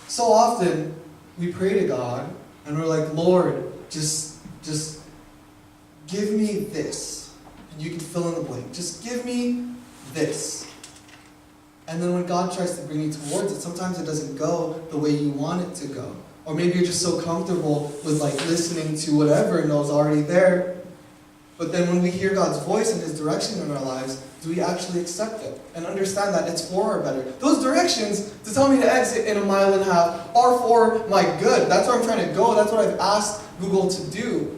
So often, we pray to God, and we're like, Lord, just give me this. And you can fill in the blank. Just give me this. And then when God tries to bring you towards it, sometimes it doesn't go the way you want it to go. Or maybe you're just so comfortable with listening to whatever and knows already there. But then when we hear God's voice and His direction in our lives, do we actually accept it and understand that it's for our better? Those directions to tell me to exit in 1.5 miles are for my good. That's where I'm trying to go. That's what I've asked Google to do.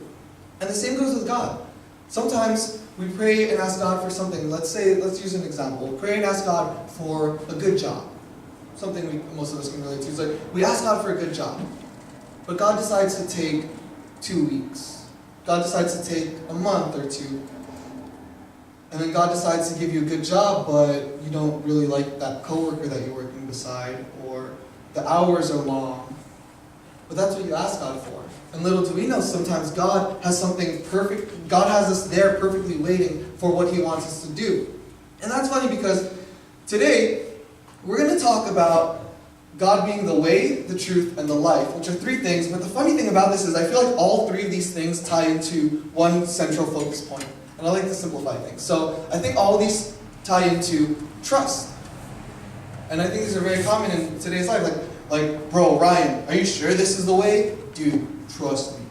And the same goes with God. Sometimes we pray and ask God for something. Let's use an example. Pray and ask God for a good job. Something most of us can relate to. It's like we ask God for a good job. But God decides to take 2 weeks. God decides to take a month or 2. And then God decides to give you a good job, but you don't really like that coworker that you're working beside, or the hours are long. But that's what you ask God for. And little do we know, sometimes God has something perfect. God has us there perfectly waiting for what He wants us to do. And that's funny because today we're going to talk about God being the way, the truth, and the life, which are 3 things. But the funny thing about this is I feel like all 3 of these things tie into one central focus point. And I like to simplify things. So I think all of these tie into trust. And I think these are very common in today's life. Like, bro, Ryan, are you sure this is the way? Dude, trust me.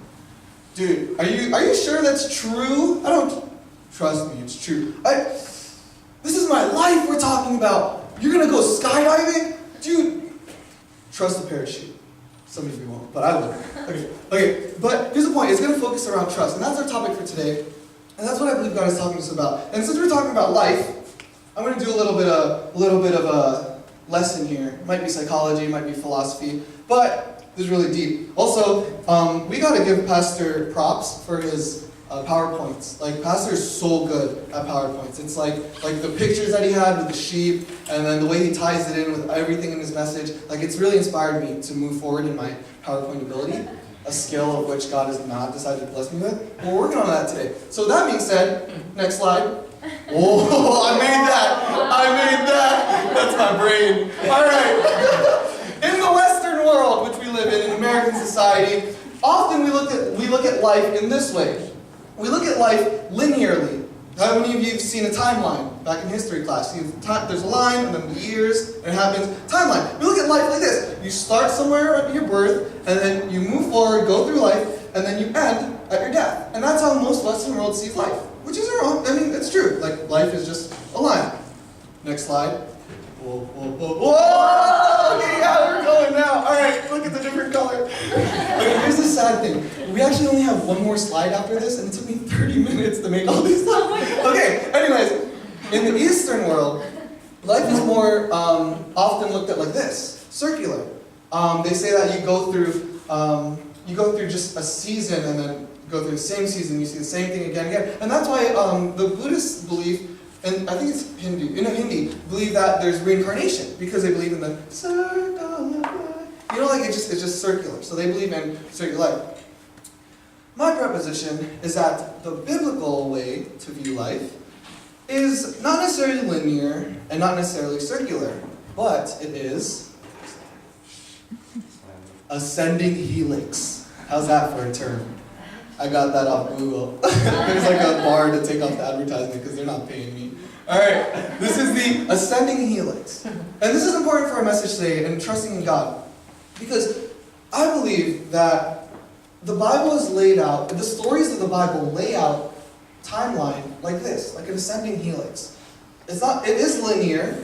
Dude, are you sure that's true? I don't trust me, it's true. This is my life we're talking about. You're gonna go skydiving? Dude, trust the parachute. Some of you won't, but I will. Okay, but here's the point. It's gonna focus around trust. And that's our topic for today. And that's what I believe God is talking to us about. And since we're talking about life, I'm going to do a little bit of a lesson here. It might be psychology, it might be philosophy, but this is really deep. Also, we got to give Pastor props for his PowerPoints. Like, Pastor is so good at PowerPoints. It's like the pictures that he had with the sheep, and then the way he ties it in with everything in his message. Like, it's really inspired me to move forward in my PowerPoint ability. A skill of which God has not decided to bless me with. We're working on that today. So that being said, next slide. Oh, I made that. That's my brain. All right. In the Western world, which we live in American society, often we look at life in this way. We look at life linearly. How many of you have seen a timeline back in history class? There's a line, and then the years, and it happens. Timeline. We look at life like this. You start somewhere at your birth, and then you move forward, go through life, and then you end at your death. And that's how most Western world sees life, which is wrong. I mean, it's true. Like, life is just a line. Next slide. Whoa, whoa, whoa, whoa! Okay, yeah, we're going now. All right, look at the different color. Okay, here's the sad thing. We actually only have one more slide after this, and it took me 30 minutes to make all these slides. Okay, anyways, in the Eastern world, life is more often looked at like this, circular. They say that you go through just a season, and then go through the same season, you see the same thing again and again. And that's why the Buddhists believe, and I think it's Hindi, believe that there's reincarnation, because they believe in the circle of life. You know, like it's just circular. So they believe in circular life. My proposition is that the biblical way to view life is not necessarily linear and not necessarily circular, but it is ascending helix. How's that for a term? I got that off Google. There's like a bar to take off the advertisement because they're not paying me. Alright, this is the ascending helix. And this is important for our message today and trusting in God. Because I believe that the Bible is laid out, the stories of the Bible lay out timeline like this, like an ascending helix. It is linear,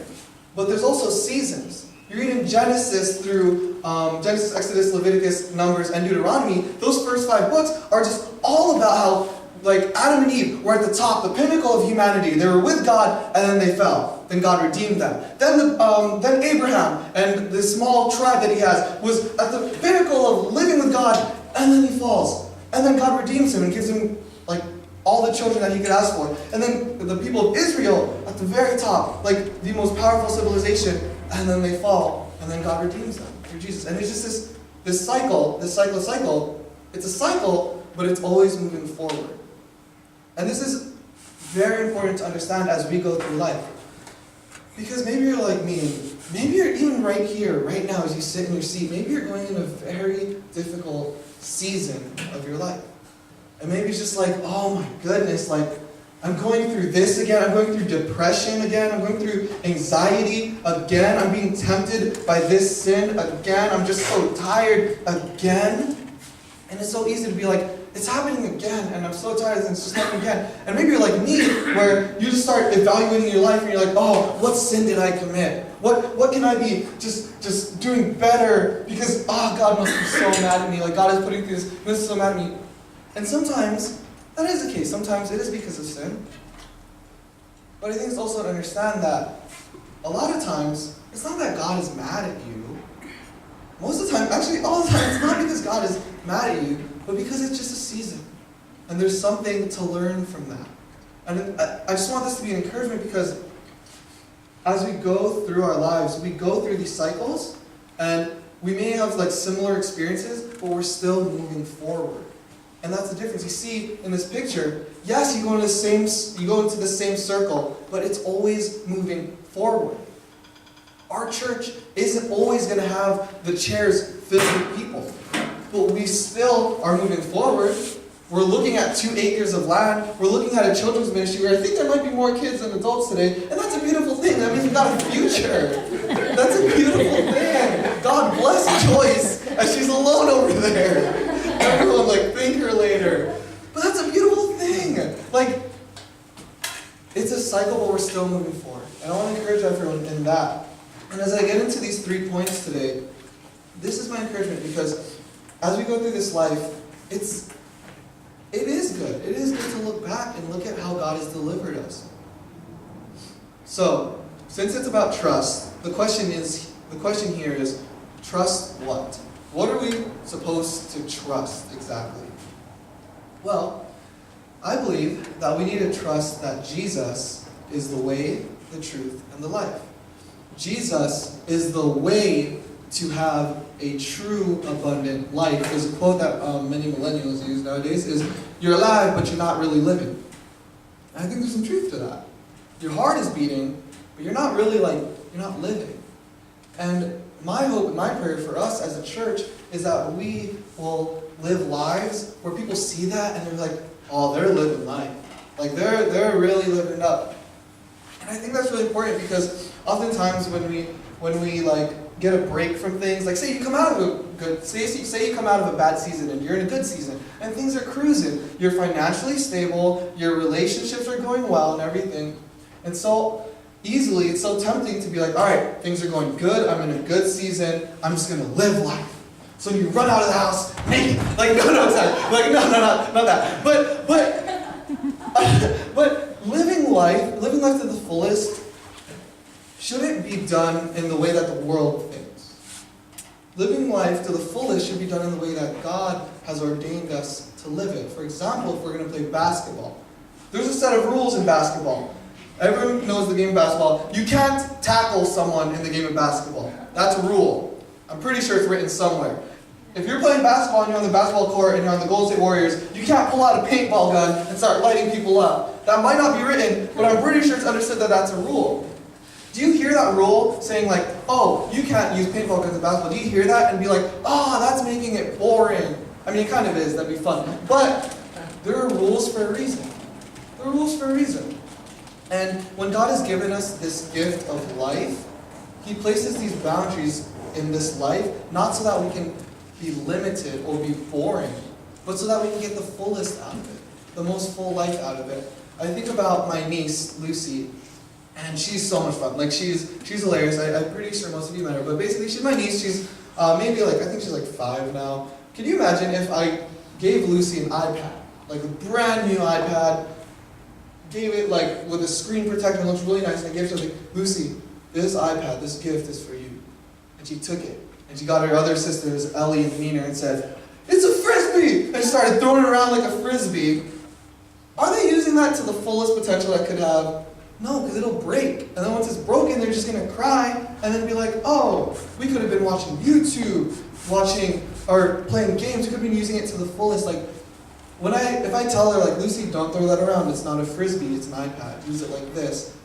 but there's also seasons. You read in Genesis through Genesis, Exodus, Leviticus, Numbers, and Deuteronomy, those first 5 books are just all about how, like, Adam and Eve were at the top, the pinnacle of humanity. They were with God, and then they fell. Then God redeemed them. Then Abraham and the small tribe that he has was at the pinnacle of living with God, and then he falls. And then God redeems him and gives him, like, all the children that he could ask for. And then the people of Israel at the very top, like the most powerful civilization, and then they fall. And then God redeems them through Jesus. And it's just this cycle. It's a cycle, but it's always moving forward. And this is very important to understand as we go through life. Because maybe you're like me, maybe you're even right here, right now, as you sit in your seat, maybe you're going in a very difficult season of your life. And maybe it's just like, oh my goodness, like, I'm going through this again, I'm going through depression again, I'm going through anxiety again, I'm being tempted by this sin again, I'm just so tired again. And it's so easy to be like, it's happening again, and I'm so tired, and it's just happening again. And maybe you're like me, where you just start evaluating your life, and you're like, oh, what sin did I commit? What can I be just doing better? Because, God must be so mad at me. Like, God is putting through this, He must be so mad at me. And sometimes, that is the case. Sometimes it is because of sin. But I think it's also to understand that a lot of times, it's not that God is mad at you. Most of the time, actually all the time, it's not because God is mad at you, but because it's just a season. And there's something to learn from that. And I just want this to be an encouragement, because as we go through our lives, we go through these cycles, and we may have like similar experiences, but we're still moving forward. And that's the difference. You see in this picture, yes, you go into the same circle, but it's always moving forward. Our church isn't always going to have the chairs filled with people, but we still are moving forward. We're looking at 2 acres of land. We're looking at a children's ministry where I think there might be more kids than adults today, and that's a beautiful thing. That means we've got a future. That's a beautiful thing. God bless Joyce, as she's alone over there. Everyone, thank her later. But that's a beautiful thing. It's a cycle, but we're still moving forward. And I want to encourage everyone in that. And as I get into these 3 points today, this is my encouragement, because as we go through this life, it is good. It is good to look back and look at how God has delivered us. So, since it's about trust, the question here is, trust what? What are we supposed to trust exactly? Well, I believe that we need to trust that Jesus is the way, the truth, and the life. Jesus is the way to have a true abundant life. There's a quote that many millennials use nowadays is, you're alive, but you're not really living. And I think there's some truth to that. Your heart is beating, but you're not really you're not living. And my hope and my prayer for us as a church is that we will live lives where people see that and they're like, oh, they're living life. They're really living it up. And I think that's really important, because oftentimes when we get a break from things, say you come out of say you come out of a bad season and you're in a good season and things are cruising, you're financially stable, your relationships are going well and everything, and so easily it's so tempting to be like, all right, things are going good, I'm in a good season, I'm just going to live life. So you run out of the house naked, not that, but living life to the fullest shouldn't be done in the way that the world thinks. Living life to the fullest should be done in the way that God has ordained us to live it. For example, if we're going to play basketball, there's a set of rules in basketball. Everyone knows the game of basketball. You can't tackle someone in the game of basketball. That's a rule. I'm pretty sure it's written somewhere. If you're playing basketball and you're on the basketball court and you're on the Golden State Warriors, you can't pull out a paintball gun and start lighting people up. That might not be written, but I'm pretty sure it's understood that that's a rule. Do you hear that rule saying oh, you can't use paintball guns in basketball? Do you hear that and be like, oh, that's making it boring? I mean, it kind of is. That'd be fun. But there are rules for a reason. There are rules for a reason. And when God has given us this gift of life, He places these boundaries in this life, not so that we can be limited or be boring, but so that we can get the fullest out of it, the most full life out of it. I think about my niece, Lucy, and she's so much fun. She's hilarious. I'm pretty sure most of you met her, but basically she's my niece. She's maybe I think she's 5 now. Can you imagine if I gave Lucy an iPad, a brand new iPad, gave it with a screen protector, it looks really nice, and I gave her Lucy, this iPad, this gift is for you. And she took it. And she got her other sisters, Ellie and Nina, and said, it's a Frisbee! And she started throwing it around like a Frisbee. Are they using that to the fullest potential that could have? No, because it'll break. And then once it's broken, they're just going to cry and then be like, oh, we could have been watching YouTube, or playing games. We could have been using it to the fullest. If I tell her, Lucy, don't throw that around. It's not a Frisbee, it's an iPad. Use it like this.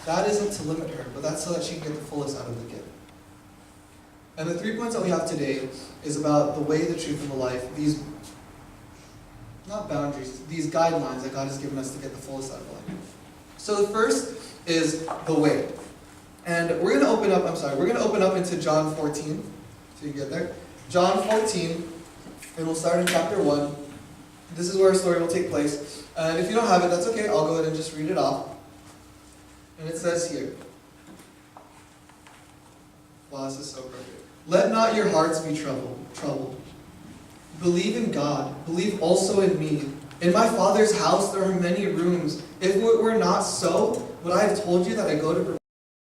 That isn't to limit her, but that's so that she can get the fullest out of the gift. And the 3 points that we have today is about the way, the truth, and the life. These, not boundaries, these guidelines that God has given us to get the fullest out of life. So the first is the way. And we're going to open up into John 14, so you can get there. John 14, and we'll start in chapter 1. This is where our story will take place. And if you don't have it, that's okay. I'll go ahead and just read it off. And it says here, wow, this is so perfect. Let not your hearts be troubled. Believe in God. Believe also in me. In my Father's house there are many rooms. If it were not so, would I have told you that I go to prepare